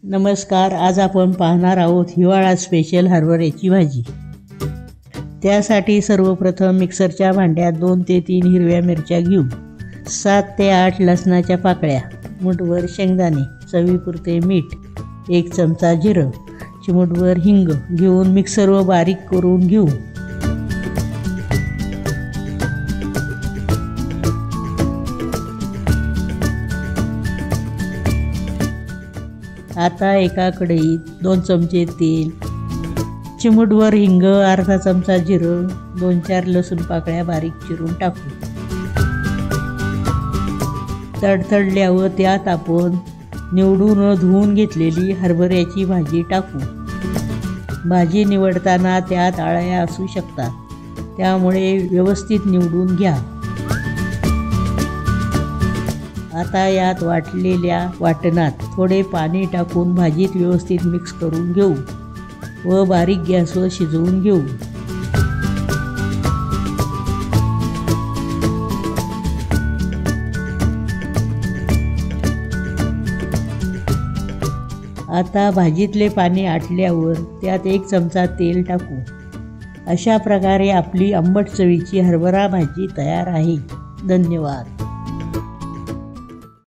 नमस्कार. आज आपण पाहणार आहोत हिवाळा स्पेशल हरभऱ्याची भाजी. त्यासाठी सर्वप्रथम मिक्सरच्या भांड्यात 2 ते 3 हिरव्या मिरच्या घेऊ, 7 ते 8 लसणाच्या पाकळ्या, मुठभर शेंगदाणे, चवीपुरते मीठ, 1 चमचा जिरं, चिमूटभर हिंग घेऊन मिक्सरवर बारीक करून घेऊ. आता एका कढईत 2 चमचे तेल, चिमूटभर हिंग, अर्धा चमचा जिरं, 2-4 लसूण पाकळ्या बारीक चिरून टाकू. तडतडल्यावर त्यात आपण निवडून धुवून घेतलेली हरभऱ्याची भाजी टाकू. भाजी निवडताना त्यात अळ्या असू शकतात, त्यामुळे व्यवस्थित निवडून घ्या. आता यात वाटलेल्या वाटणात थोडे पाणी टाकून भाजीत व्यवस्थित मिक्स करून घेऊ व बारीक गॅसवर शिजवून घेऊ. आता भाजीतले पाणी आटल्यावर त्यात 1 चमचा तेल टाकू. अशा प्रकारे आपली आंबट चवीची हरभरा भाजी तयार आहे. धन्यवाद.